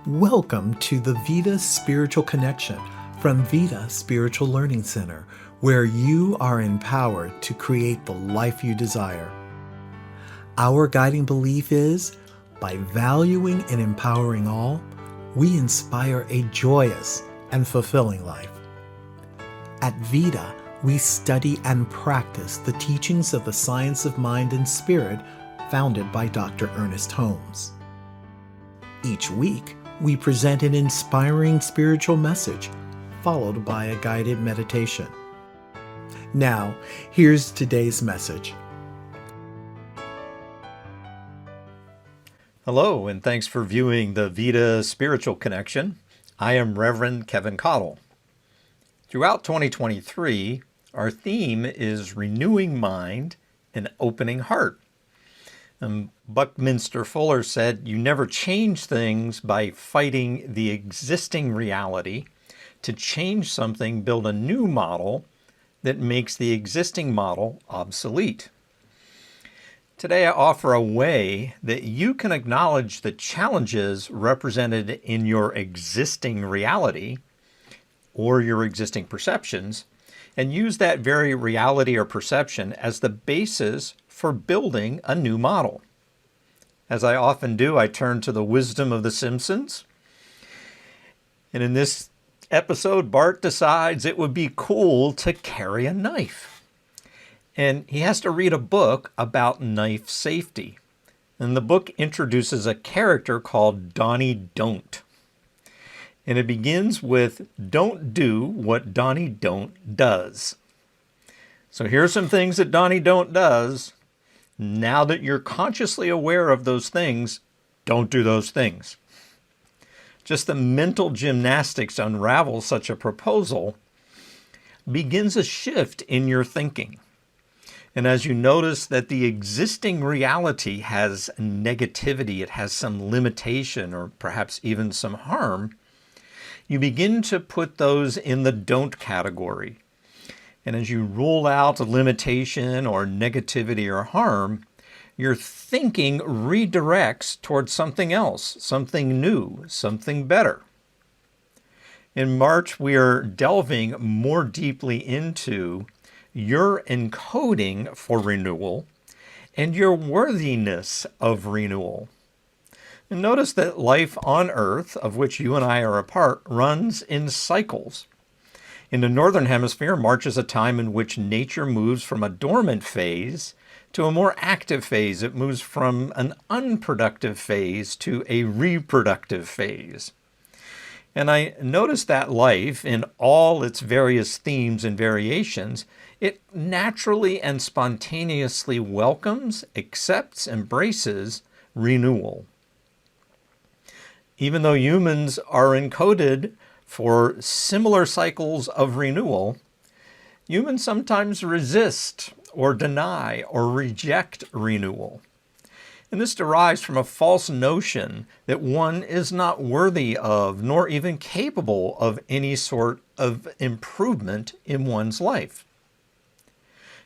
Welcome to the Vida Spiritual Connection from Vida Spiritual Learning Center, where you are empowered to create the life you desire. Our guiding belief is, by valuing and empowering all, we inspire a joyous and fulfilling life. At Vida, we study and practice the teachings of the science of mind and spirit founded by Dr. Ernest Holmes. Each week, we present an inspiring spiritual message, followed by a guided meditation. Now, here's today's message. Hello, and thanks for viewing the Vida Spiritual Connection. I am Reverend Keven Kadel. Throughout 2023, our theme is Renewing Mind and Opening Heart. Buckminster Fuller said, "You never change things by fighting the existing reality. To change something, build a new model that makes the existing model obsolete." Today, I offer a way that you can acknowledge the challenges represented in your existing reality or your existing perceptions, and use that very reality or perception as the basis for building a new model. As I often do, I turn to the wisdom of the Simpsons. And in this episode, Bart decides it would be cool to carry a knife. And he has to read a book about knife safety. And the book introduces a character called Donnie Don't. And it begins with, "Don't do what Donnie Don't does." So here's some things that Donnie Don't does. Now that you're consciously aware of those things, don't do those things. Just the mental gymnastics to unravel such a proposal begins a shift in your thinking. And as you notice that the existing reality has negativity, it has some limitation or perhaps even some harm, you begin to put those in the don't category. And as you rule out a limitation or negativity or harm, your thinking redirects towards something else, something new, something better. In March, we are delving more deeply into your encoding for renewal and your worthiness of renewal. And notice that life on Earth, of which you and I are a part, runs in cycles. In the Northern Hemisphere, March is a time in which nature moves from a dormant phase to a more active phase. It moves from an unproductive phase to a reproductive phase. And I notice that life, in all its various themes and variations, it naturally and spontaneously welcomes, accepts, embraces renewal. Even though humans are encoded for similar cycles of renewal, humans sometimes resist or deny or reject renewal. And this derives from a false notion that one is not worthy of, nor even capable of, any sort of improvement in one's life.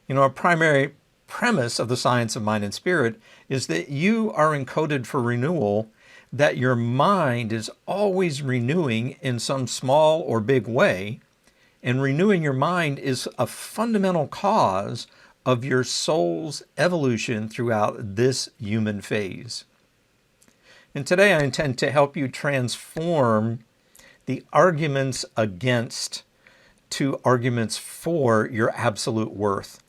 You know, a primary premise of the science of mind and spirit is that you are encoded for renewal, that your mind is always renewing in some small or big way, and renewing your mind is a fundamental cause of your soul's evolution throughout this human phase. And today I intend to help you transform the arguments against to arguments for your absolute worth,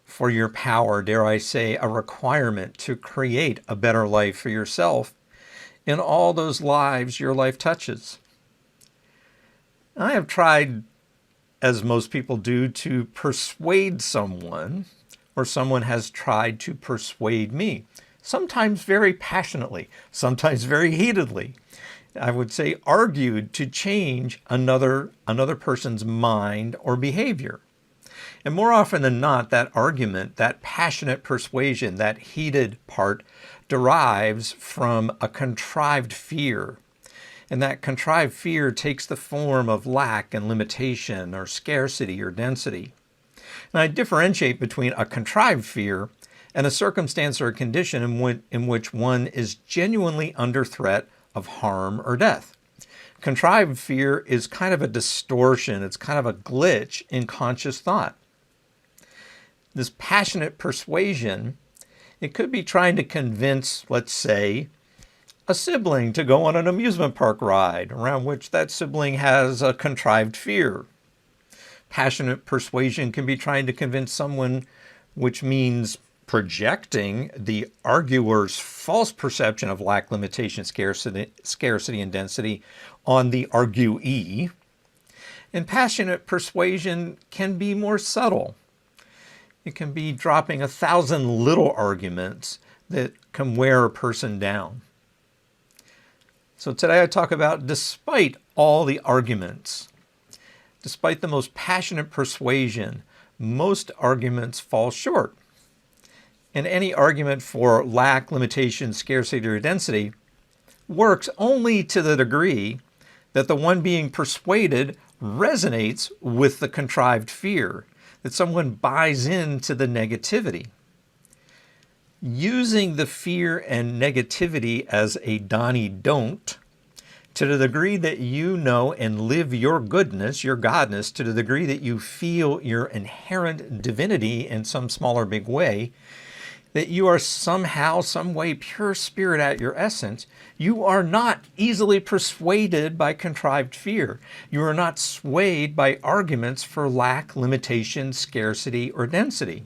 for your power, dare I say, a requirement to create a better life for yourself in all those lives your life touches. I have tried, as most people do, to persuade someone, or someone has tried to persuade me, sometimes very passionately, sometimes very heatedly. I would say argued to change another person's mind or behavior. And more often than not, that argument, that passionate persuasion, that heated part, derives from a contrived fear. And that contrived fear takes the form of lack and limitation or scarcity or density. And I differentiate between a contrived fear and a circumstance or a condition in which one is genuinely under threat of harm or death. Contrived fear is kind of a distortion, it's kind of a glitch in conscious thought. This passionate persuasion, it could be trying to convince, let's say, a sibling to go on an amusement park ride around which that sibling has a contrived fear. Passionate persuasion can be trying to convince someone, which means projecting the arguer's false perception of lack, limitation, scarcity, and density on the arguee. And passionate persuasion can be more subtle. It can be dropping 1,000 little arguments that can wear a person down. So today I talk about, despite all the arguments, despite the most passionate persuasion, most arguments fall short. And any argument for lack, limitation, scarcity, or density works only to the degree that the one being persuaded resonates with the contrived fear, that someone buys into the negativity. Using the fear and negativity as a Donnie don't, to the degree that you know and live your goodness, your godness, to the degree that you feel your inherent divinity in some small or big way, that you are somehow, some way pure spirit at your essence, you are not easily persuaded by contrived fear. You are not swayed by arguments for lack, limitation, scarcity, or density.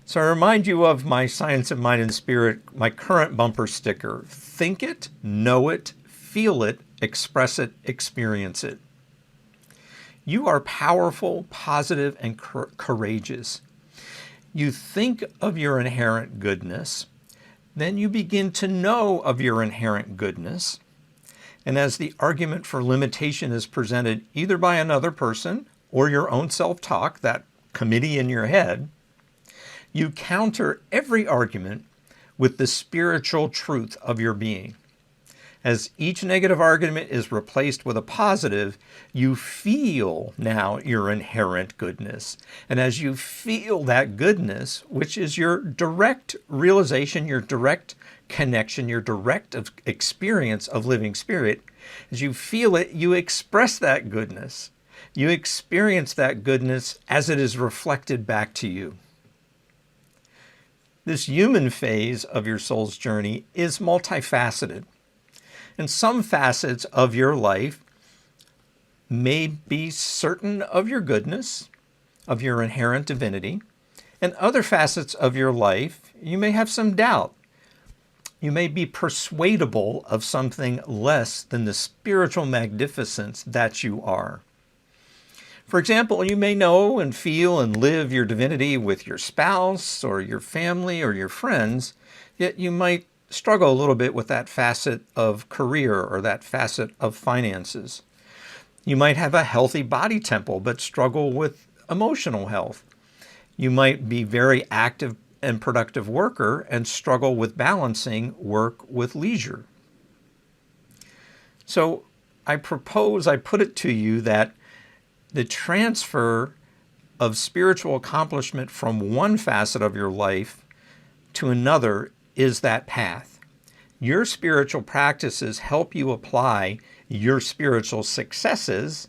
So I remind you of my Science of Mind and Spirit, my current bumper sticker. Think it, know it, feel it, express it, experience it. You are powerful, positive, and courageous. You think of your inherent goodness, then you begin to know of your inherent goodness. And as the argument for limitation is presented either by another person or your own self-talk, that committee in your head, you counter every argument with the spiritual truth of your being. As each negative argument is replaced with a positive, you feel now your inherent goodness. And as you feel that goodness, which is your direct realization, your direct connection, your direct experience of living spirit, as you feel it, you express that goodness. You experience that goodness as it is reflected back to you. This human phase of your soul's journey is multifaceted. And some facets of your life may be certain of your goodness, of your inherent divinity, and other facets of your life, you may have some doubt. You may be persuadable of something less than the spiritual magnificence that you are. For example, you may know and feel and live your divinity with your spouse or your family or your friends, yet you might struggle a little bit with that facet of career or that facet of finances. You might have a healthy body temple, but struggle with emotional health. You might be very active and productive worker and struggle with balancing work with leisure. So I put it to you that the transfer of spiritual accomplishment from one facet of your life to another is that path. Your spiritual practices help you apply your spiritual successes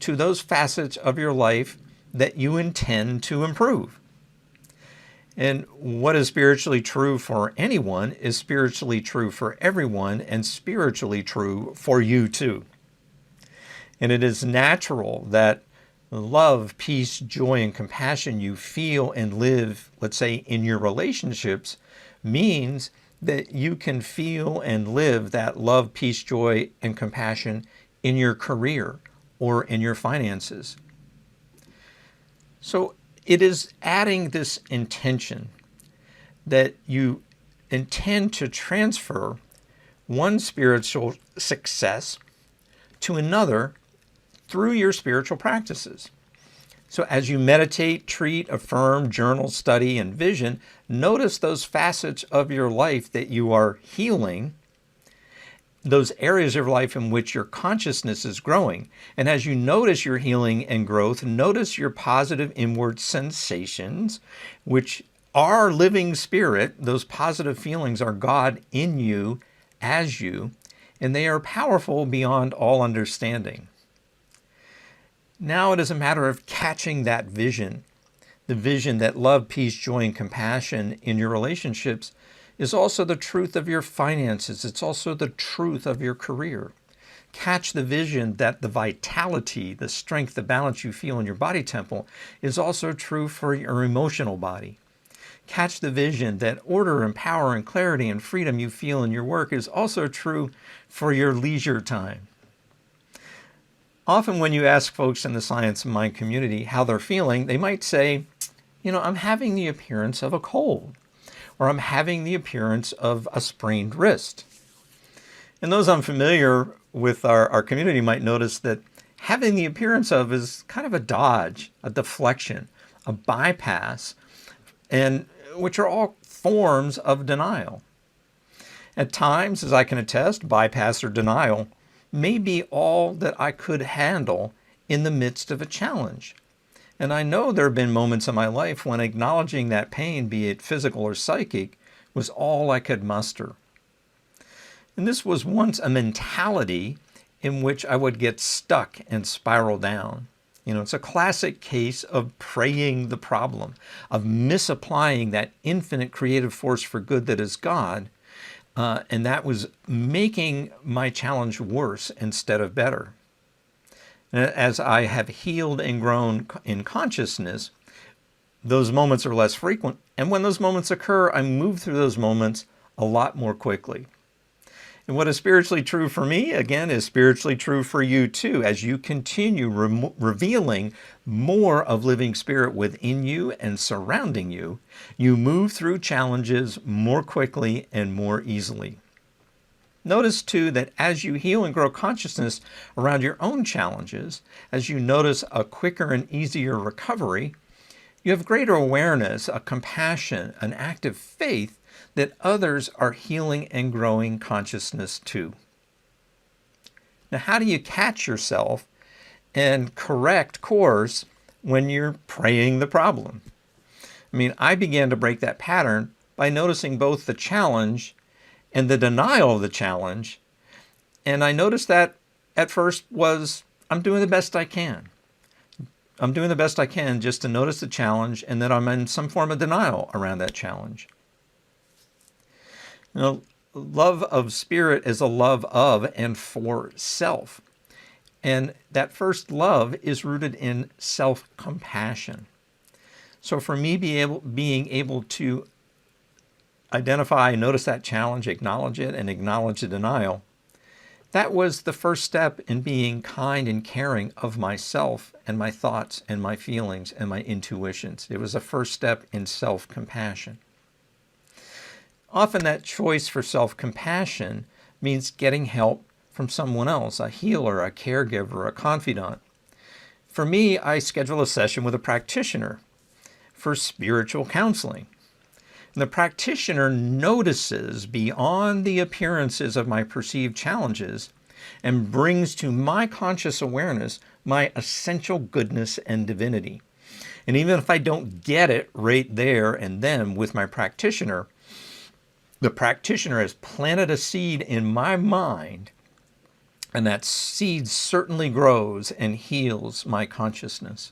to those facets of your life that you intend to improve. And what is spiritually true for anyone is spiritually true for everyone and spiritually true for you too. And it is natural that love, peace, joy, and compassion you feel and live, let's say, in your relationships means that you can feel and live that love, peace, joy, and compassion in your career or in your finances. So it is adding this intention that you intend to transfer one spiritual success to another through your spiritual practices. So as you meditate, treat, affirm, journal, study, and vision, notice those facets of your life that you are healing, those areas of life in which your consciousness is growing. And as you notice your healing and growth, notice your positive inward sensations, which are living spirit. Those positive feelings are God in you as you, and they are powerful beyond all understanding. Now it is a matter of catching that vision, the vision that love, peace, joy, and compassion in your relationships is also the truth of your finances. It's also the truth of your career. Catch the vision that the vitality, the strength, the balance you feel in your body temple is also true for your emotional body. Catch the vision that order and power and clarity and freedom you feel in your work is also true for your leisure time. Often when you ask folks in the Science of Mind community how they're feeling, they might say, I'm having the appearance of a cold, or I'm having the appearance of a sprained wrist. And those unfamiliar with our community might notice that having the appearance of is kind of a dodge, a deflection, a bypass, and which are all forms of denial. At times, as I can attest, bypass or denial may be all that I could handle in the midst of a challenge. And I know there have been moments in my life when acknowledging that pain, be it physical or psychic, was all I could muster. And this was once a mentality in which I would get stuck and spiral down. It's a classic case of praying the problem, of misapplying that infinite creative force for good that is God, and that was making my challenge worse instead of better. As I have healed and grown in consciousness, those moments are less frequent. And when those moments occur, I move through those moments a lot more quickly. And what is spiritually true for me, again, is spiritually true for you too. As you continue revealing more of living spirit within you and surrounding you, you move through challenges more quickly and more easily. Notice too that as you heal and grow consciousness around your own challenges, as you notice a quicker and easier recovery, you have greater awareness, a compassion, an active faith that others are healing and growing consciousness too. Now, how do you catch yourself and correct course when you're praying the problem? I began to break that pattern by noticing both the challenge and the denial of the challenge. And I noticed that at first was, I'm doing the best I can. I'm doing the best I can just to notice the challenge, and that I'm in some form of denial around that challenge. Love of spirit is a love of and for self. And that first love is rooted in self-compassion. So for me, being able to identify, notice that challenge, acknowledge it, and acknowledge the denial, that was the first step in being kind and caring of myself and my thoughts and my feelings and my intuitions. It was the first step in self-compassion. Often that choice for self-compassion means getting help from someone else, a healer, a caregiver, a confidant. For me, I schedule a session with a practitioner for spiritual counseling. And the practitioner notices beyond the appearances of my perceived challenges and brings to my conscious awareness my essential goodness and divinity. And even if I don't get it right there and then with my practitioner, the practitioner has planted a seed in my mind, and that seed certainly grows and heals my consciousness.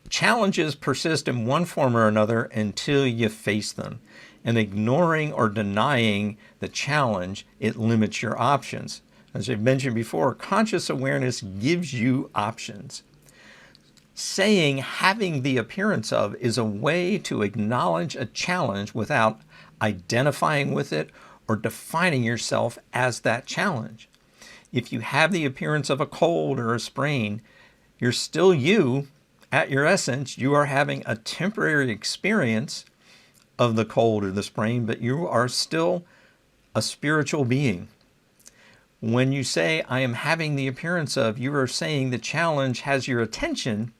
Challenges persist in one form or another until you face them. And ignoring or denying the challenge, it limits your options. As I've mentioned before, conscious awareness gives you options. Saying having the appearance of is a way to acknowledge a challenge without identifying with it or defining yourself as that challenge. If you have the appearance of a cold or a sprain, you're still you. At your essence, you are having a temporary experience of the cold or the sprain, but you are still a spiritual being. When you say, I am having the appearance of, you are saying the challenge has your attention,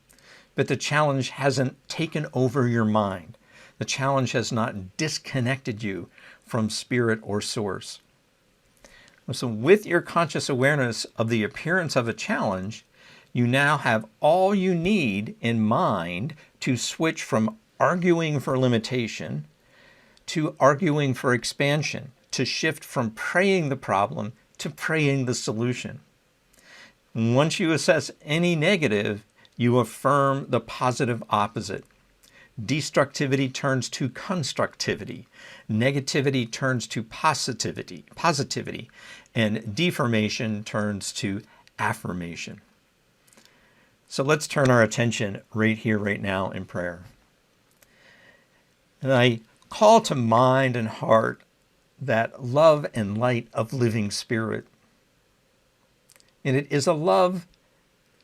but the challenge hasn't taken over your mind. The challenge has not disconnected you from spirit or source. So with your conscious awareness of the appearance of a challenge, you now have all you need in mind to switch from arguing for limitation to arguing for expansion, to shift from praying the problem to praying the solution. Once you assess any negative, you affirm the positive opposite. Destructivity turns to constructivity. Negativity turns to positivity. And deformation turns to affirmation. So let's turn our attention right here, right now in prayer. And I call to mind and heart that love and light of living spirit. And it is a love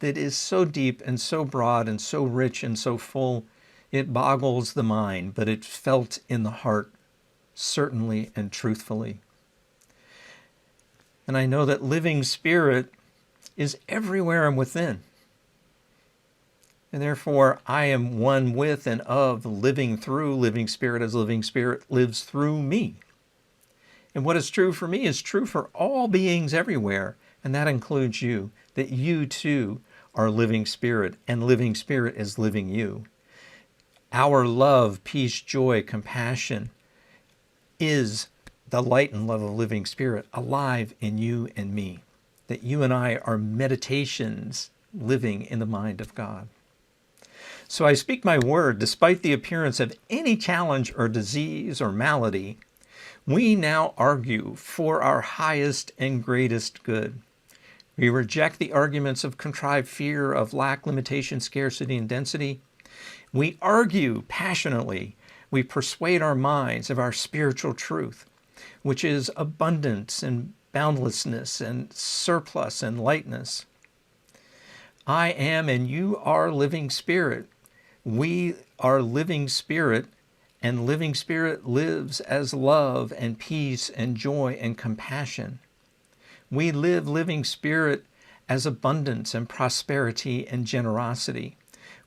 that is so deep and so broad and so rich and so full, it boggles the mind, but it's felt in the heart, certainly and truthfully. And I know that living spirit is everywhere and within. And therefore, I am one with and of living through living spirit as living spirit lives through me. And what is true for me is true for all beings everywhere, and that includes you, that you too are living spirit, and living spirit is living you. Our love, peace, joy, compassion is the light and love of living spirit alive in you and me, that you and I are meditations living in the mind of God. So I speak my word, despite the appearance of any challenge or disease or malady, we now argue for our highest and greatest good. We reject the arguments of contrived fear, of lack, limitation, scarcity, and density. We argue passionately. We persuade our minds of our spiritual truth, which is abundance and boundlessness and surplus and lightness. I am and you are living spirit. We are living spirit, and living spirit lives as love and peace and joy and compassion. We live living spirit as abundance and prosperity and generosity.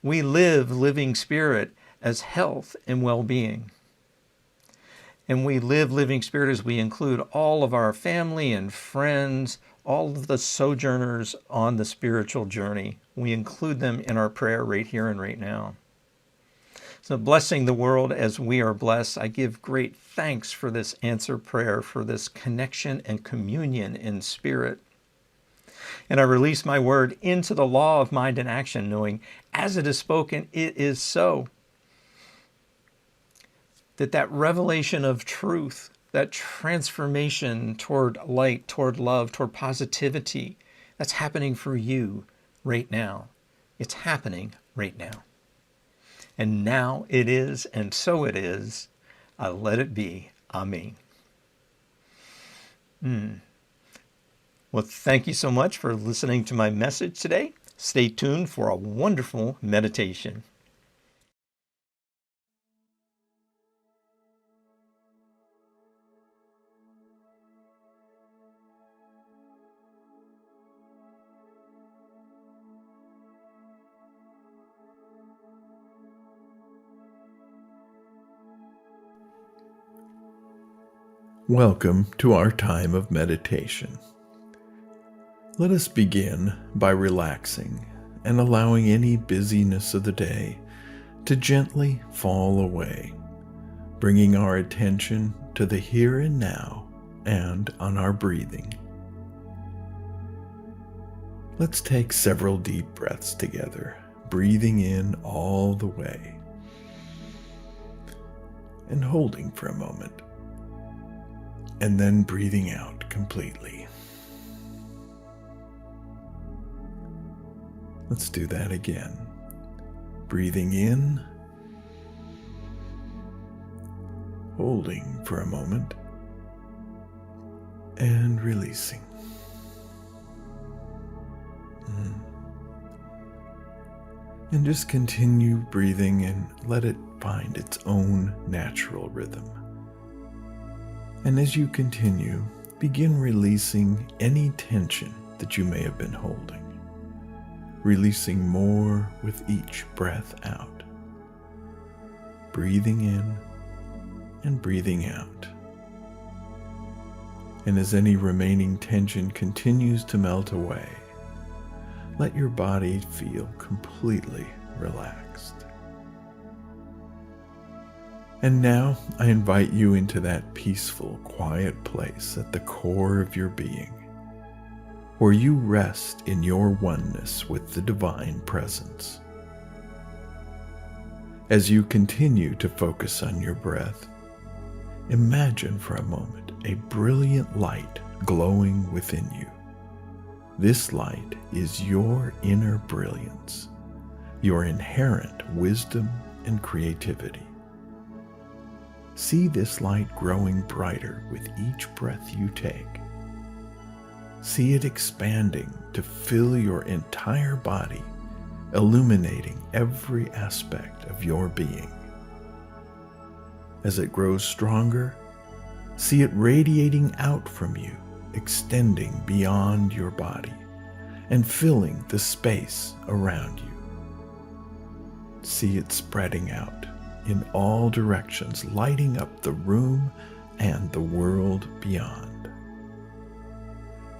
We live living spirit as health and well-being. And we live living spirit as we include all of our family and friends, all of the sojourners on the spiritual journey. We include them in our prayer right here and right now. So blessing the world as we are blessed, I give great thanks for this answer prayer, for this connection and communion in spirit. And I release my word into the law of mind and action, knowing as it is spoken, it is so. That revelation of truth, that transformation toward light, toward love, toward positivity, that's happening for you right now. It's happening right now. And now it is, and so it is. Let it be. Amen. Well, thank you so much for listening to my message today. Stay tuned for a wonderful meditation. Welcome to our time of meditation. Let us begin by relaxing and allowing any busyness of the day to gently fall away, bringing our attention to the here and now and on our breathing. Let's take several deep breaths together, breathing in all the way and holding for a moment, and then breathing out completely. Let's do that again. Breathing in, holding for a moment, and releasing. And just continue breathing and let it find its own natural rhythm. And as you continue, begin releasing any tension that you may have been holding, releasing more with each breath out, breathing in and breathing out. And as any remaining tension continues to melt away, let your body feel completely relaxed. And now I invite you into that peaceful, quiet place at the core of your being, where you rest in your oneness with the divine presence. As you continue to focus on your breath, imagine for a moment a brilliant light glowing within you. This light is your inner brilliance, your inherent wisdom and creativity. See this light growing brighter with each breath you take. See it expanding to fill your entire body, illuminating every aspect of your being. As it grows stronger, see it radiating out from you, extending beyond your body and filling the space around you. See it spreading out in all directions, lighting up the room and the world beyond.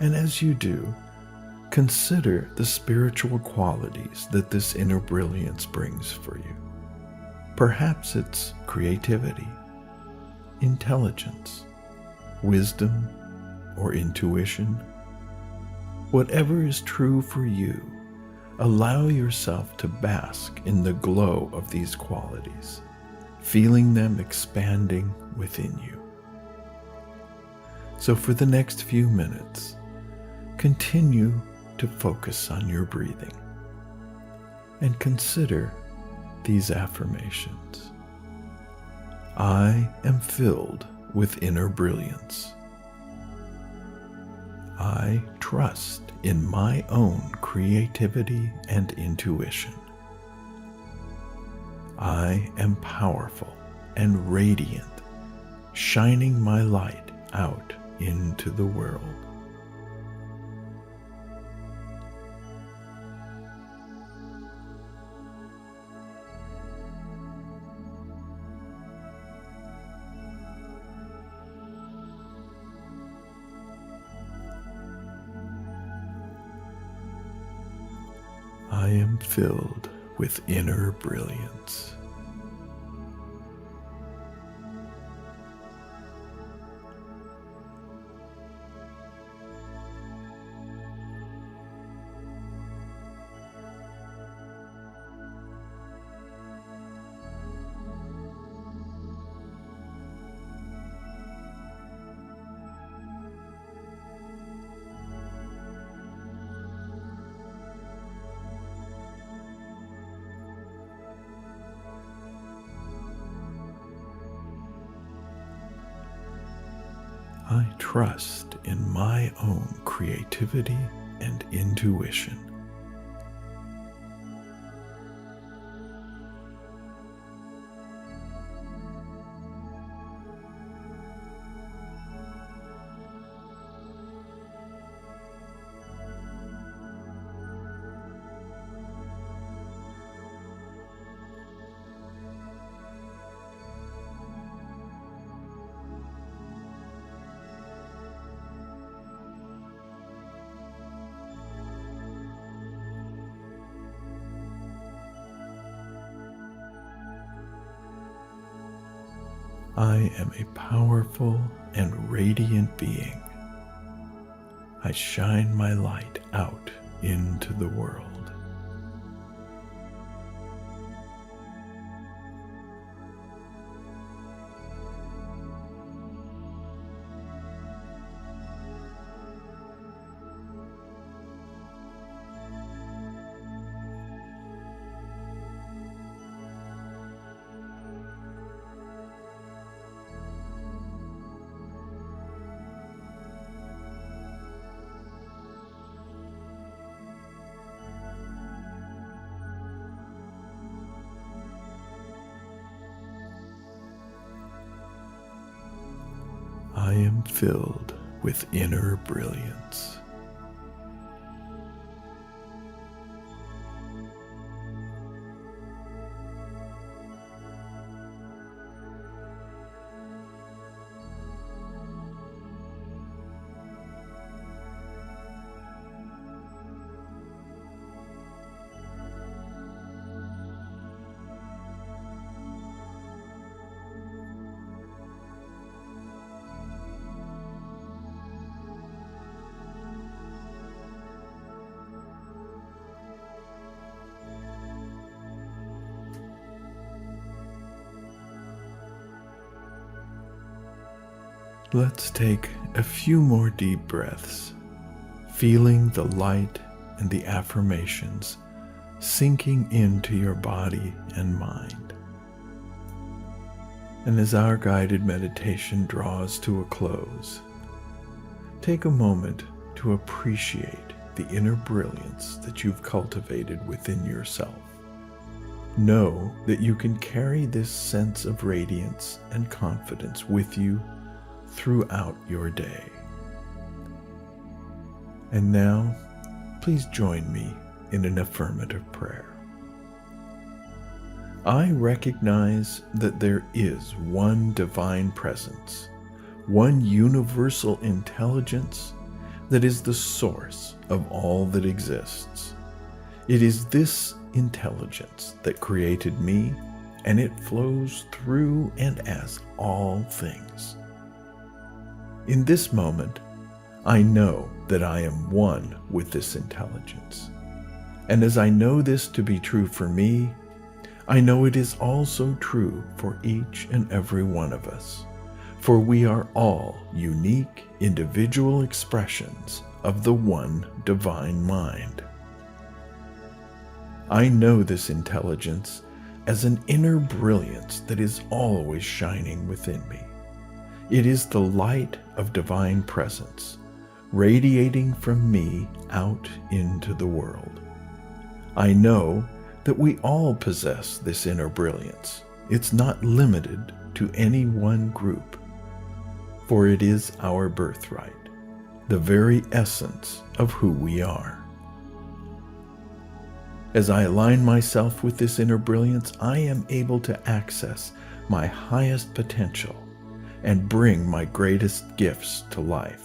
And as you do, consider the spiritual qualities that this inner brilliance brings for you. Perhaps it's creativity, intelligence, wisdom, or intuition. Whatever is true for you, allow yourself to bask in the glow of these qualities, feeling them expanding within you. So for the next few minutes, continue to focus on your breathing and consider these affirmations. I am filled with inner brilliance. I trust in my own creativity and intuition. I am powerful and radiant, shining my light out into the world. I am filled with inner brilliance. I trust in my own creativity and intuition. I am a powerful and radiant being. I shine my light out into the world. I am filled with inner brilliance. Let's take a few more deep breaths, feeling the light and the affirmations sinking into your body and mind. And as our guided meditation draws to a close, take a moment to appreciate the inner brilliance that you've cultivated within yourself. Know that you can carry this sense of radiance and confidence with you throughout your day. And now, please join me in an affirmative prayer. I recognize that there is one divine presence, one universal intelligence that is the source of all that exists. It is this intelligence that created me, and it flows through and as all things. In this moment, I know that I am one with this intelligence. And as I know this to be true for me, I know it is also true for each and every one of us, for we are all unique individual expressions of the one divine mind. I know this intelligence as an inner brilliance that is always shining within me. It is the light of divine presence, radiating from me out into the world. I know that we all possess this inner brilliance. It's not limited to any one group, for it is our birthright, the very essence of who we are. As I align myself with this inner brilliance, I am able to access my highest potential and bring my greatest gifts to life.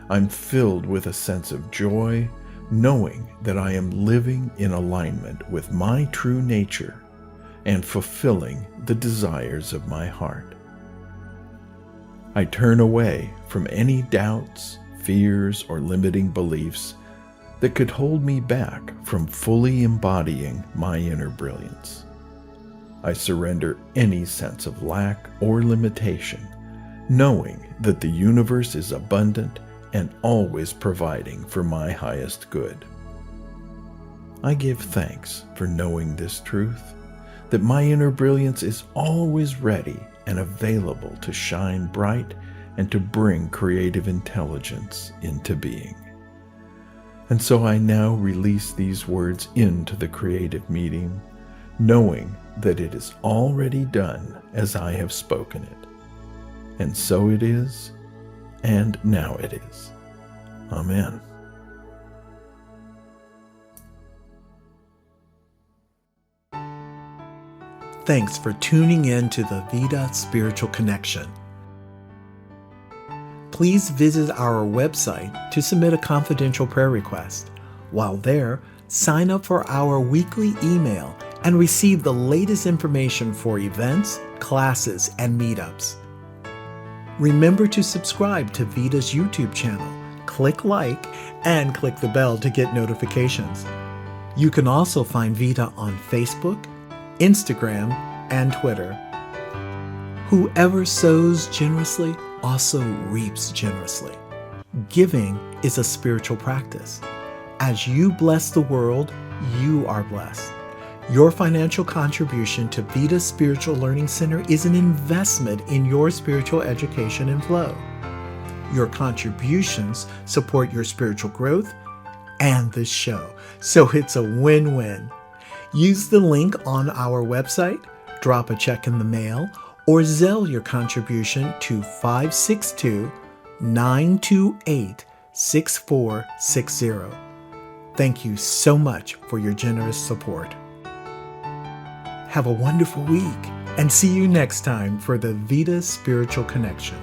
I'm filled with a sense of joy, knowing that I am living in alignment with my true nature and fulfilling the desires of my heart. I turn away from any doubts, fears, or limiting beliefs that could hold me back from fully embodying my inner brilliance. I surrender any sense of lack or limitation, knowing that the universe is abundant and always providing for my highest good. I give thanks for knowing this truth, that my inner brilliance is always ready and available to shine bright and to bring creative intelligence into being. And so I now release these words into the creative medium, knowing that it is already done as I have spoken it. And so it is, and now it is. Amen. Thanks for tuning in to the Vida Spiritual Connection. Please visit our website to submit a confidential prayer request. While there, sign up for our weekly email and receive the latest information for events, classes, and meetups. Remember to subscribe to Vida's YouTube channel, click like, and click the bell to get notifications. You can also find Vida on Facebook, Instagram, and Twitter. Whoever sows generously also reaps generously. Giving is a spiritual practice. As you bless the world, you are blessed. Your financial contribution to Vida Spiritual Learning Center is an investment in your spiritual education and flow. Your contributions support your spiritual growth and this show, so it's a win-win. Use the link on our website, drop a check in the mail, or Zelle your contribution to 562-928-6460. Thank you so much for your generous support. Have a wonderful week and see you next time for the Vida Spiritual Connection.